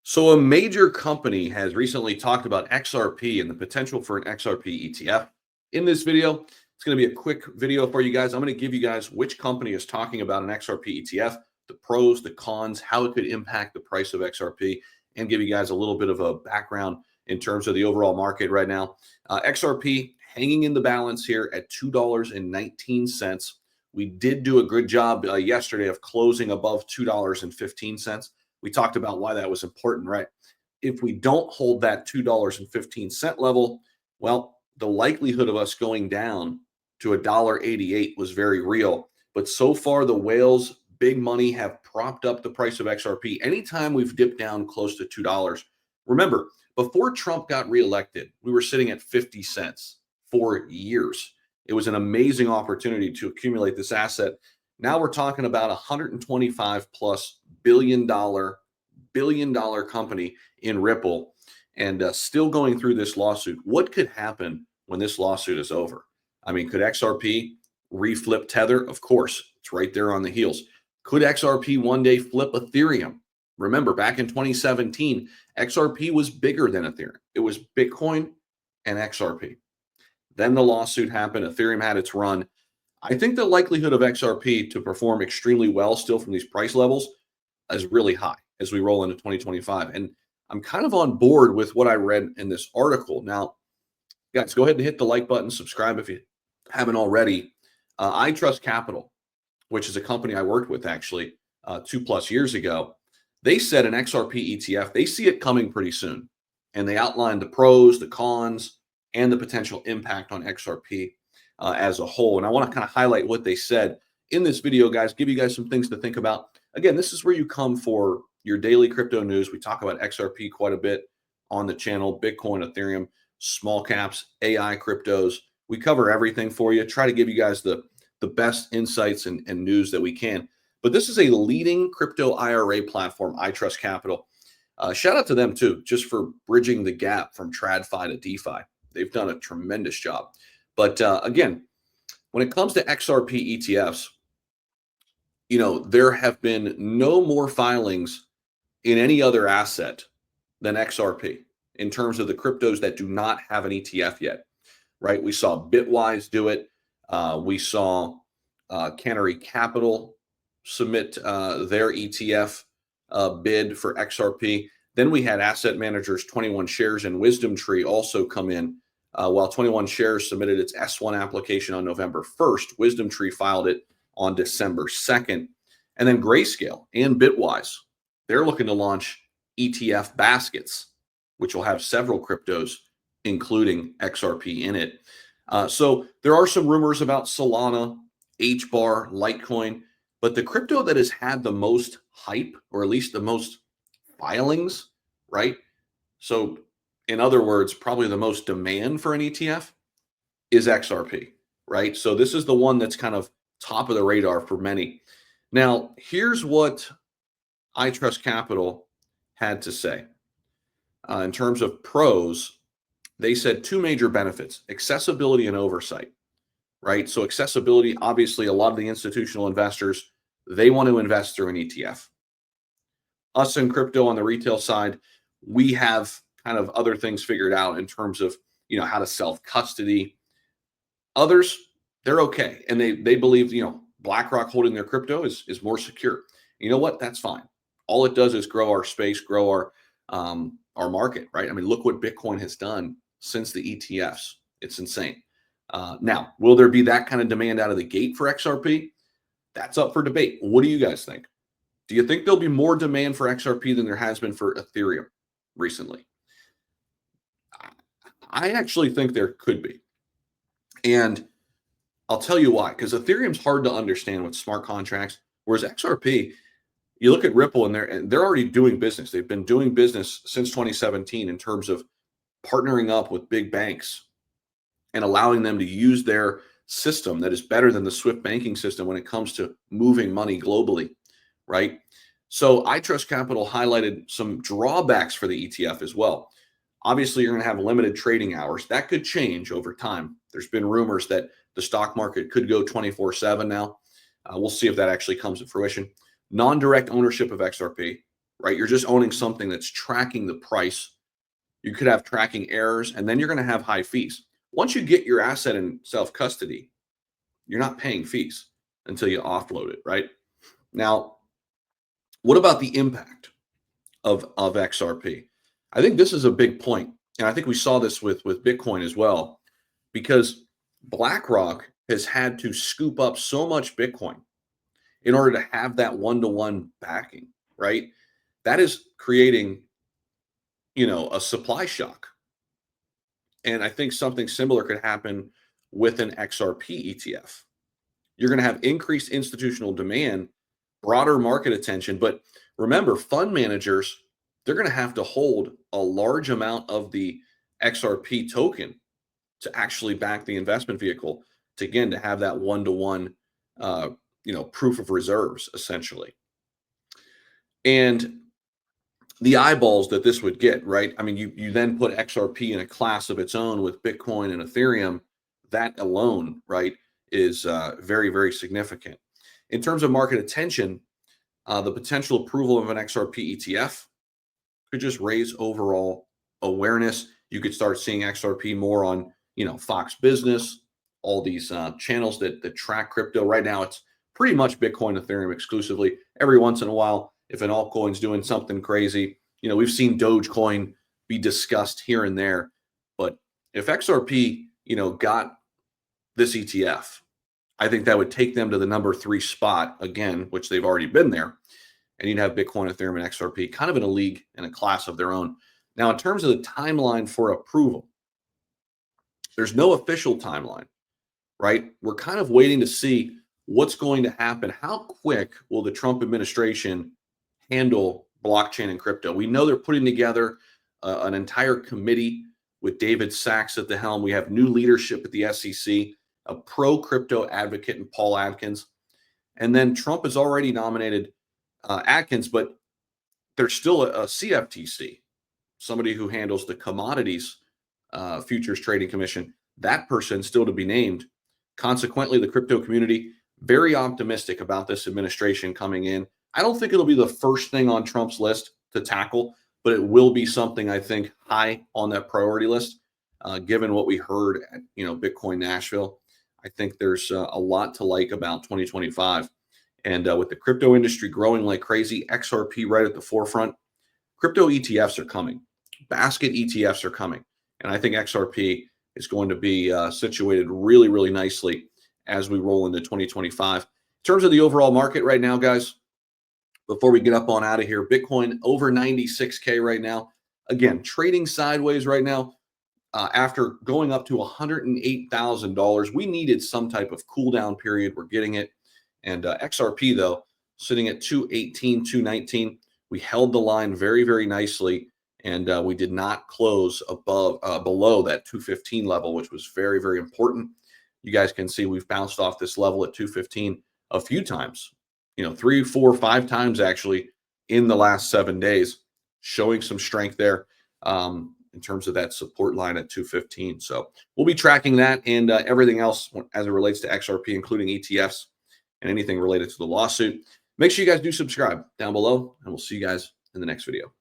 So a major company has recently talked about XRP and the potential for an XRP ETF. In this video, it's going to be a quick video for you guys. I'm going to give you guys which company is talking about an XRP ETF, the pros, the cons, how it could impact the price of XRP, and give you guys a little bit of a background in terms of the overall market right now. XRP hanging in the balance here at $2.19. We did do a good job yesterday of closing above $2.15. We talked about why that was important, right? If we don't hold that $2.15 level, well, the likelihood of us going down to $1.88 was very real. But so far, the whales, big money, have propped up the price of XRP. Anytime we've dipped down close to $2, remember, before Trump got reelected, we were sitting at 50 cents for years. It was an amazing opportunity to accumulate this asset. Now we're talking about $125+ billion company in Ripple, and still going through this lawsuit. What could happen when this lawsuit is over? I mean, could XRP reflip Tether? Of course, it's right there on the heels. Could XRP one day flip Ethereum? Remember, back in 2017, XRP was bigger than Ethereum. It was Bitcoin and XRP. Then the lawsuit happened. Ethereum had its run. I think the likelihood of XRP to perform extremely well still from these price levels is really high as we roll into 2025. And I'm kind of on board with what I read in this article. Now, guys, go ahead and hit the like button, subscribe if you haven't already. iTrust Capital, which is a company I worked with actually 2+ years ago, they said an XRP ETF, they see it coming pretty soon. And they outlined the pros, the cons, and the potential impact on XRP as a whole. And I want to kind of highlight what they said in this video, guys, give you guys some things to think about. Again, this is where you come for your daily crypto news. We talk about XRP quite a bit on the channel, Bitcoin, Ethereum, small caps, AI cryptos. We cover everything for you, try to give you guys the best insights and news that we can. But this is a leading crypto IRA platform, iTrust Capital. Shout out to them too, just for bridging the gap from TradFi to DeFi. They've done a tremendous job. But again, when it comes to XRP ETFs, you know, there have been no more filings in any other asset than XRP in terms of the cryptos that do not have an ETF yet, right? We saw Bitwise do it. We saw Canary Capital submit their ETF bid for XRP. Then we had asset managers 21 Shares and Wisdom Tree also come in. While 21 Shares submitted its S1 application on November 1st, Wisdom Tree filed it on December 2nd. And then Grayscale and Bitwise, they're looking to launch ETF baskets, which will have several cryptos, including XRP in it. So there are some rumors about Solana, HBAR, Litecoin, but the crypto that has had the most hype, or at least the most filings, right? So in other words, probably the most demand for an ETF is XRP, right? So this is the one that's kind of top of the radar for many. Now, here's what iTrust Capital had to say. In terms of pros, they said two major benefits: accessibility and oversight, right? So accessibility, obviously, a lot of the institutional investors, they want to invest through an ETF. Us in crypto on the retail side, we have kind of other things figured out in terms of, you know, how to self-custody. Others, they're okay. And they believe, you know, BlackRock holding their crypto is more secure. You know what? That's fine. All it does is grow our space, grow our market, right? I mean, look what Bitcoin has done since the ETFs. It's insane. Now, will there be that kind of demand out of the gate for XRP? That's up for debate. What do you guys think? Do you think there'll be more demand for XRP than there has been for Ethereum recently? I actually think there could be. And I'll tell you why, because Ethereum's hard to understand with smart contracts, whereas XRP, you look at Ripple and they're already doing business. They've been doing business since 2017 in terms of partnering up with big banks and allowing them to use their system that is better than the SWIFT banking system when it comes to moving money globally, right? So iTrust Capital highlighted some drawbacks for the ETF as well. Obviously, you're going to have limited trading hours. That could change over time. There's been rumors that the stock market could go 24/7 now. We'll see if that actually comes to fruition. Non-direct ownership of XRP. right? You're just owning something that's tracking the price. You could have tracking errors, and then you're going to have high fees. Once you get your asset in self-custody, you're not paying fees until you offload it, right? Now, what about the impact of XRP? I think this is a big point, and I think we saw this with Bitcoin as well, because BlackRock has had to scoop up so much Bitcoin in order to have that one-to-one backing, right? That is creating, a supply shock. And I think something similar could happen with an XRP ETF. You're going to have increased institutional demand, broader market attention. But remember, fund managers, they're going to have to hold a large amount of the XRP token to actually back the investment vehicle to have that one-to-one, proof of reserves, essentially. And the eyeballs that this would get, right? I mean, you then put XRP in a class of its own with Bitcoin and Ethereum. That alone, right, is very, very significant. In terms of market attention, the potential approval of an XRP ETF could just raise overall awareness. You could start seeing XRP more on, Fox Business, all these channels that track crypto. Right now, it's pretty much Bitcoin, Ethereum exclusively. Every once in a while, if an altcoin's doing something crazy, we've seen Dogecoin be discussed here and there. But if XRP, got this ETF, I think that would take them to the number 3 spot again, which they've already been there. And you'd have Bitcoin, Ethereum, and XRP kind of in a league, in a class of their own. Now, in terms of the timeline for approval, there's no official timeline, right? We're kind of waiting to see what's going to happen. How quick will the Trump administration handle blockchain and crypto? We know they're putting together an entire committee with David Sachs at the helm. We have new leadership at the SEC, a pro-crypto advocate in Paul Atkins. And then Trump has already nominated Atkins, but there's still a CFTC, somebody who handles the commodities futures trading commission. That person still to be named. Consequently, the crypto community very optimistic about this administration coming in. I don't think it'll be the first thing on Trump's list to tackle, but it will be something I think high on that priority list. Given what we heard at Bitcoin Nashville, I think there's a lot to like about 2025. And with the crypto industry growing like crazy, XRP right at the forefront, crypto ETFs are coming. Basket ETFs are coming. And I think XRP is going to be situated really, really nicely as we roll into 2025. In terms of the overall market right now, guys, before we get up on out of here, Bitcoin over 96K right now. Again, trading sideways right now. After going up to $108,000, we needed some type of cool down period. We're getting it. And XRP, though, sitting at 218, 219. We held the line very, very nicely. And we did not close below that 215 level, which was very, very important. You guys can see we've bounced off this level at 215 a few times, 3, 4, 5 times actually in the last 7 days, showing some strength there in terms of that support line at 215. So we'll be tracking that and everything else as it relates to XRP, including ETFs and anything related to the lawsuit. Make sure you guys do subscribe down below, and we'll see you guys in the next video.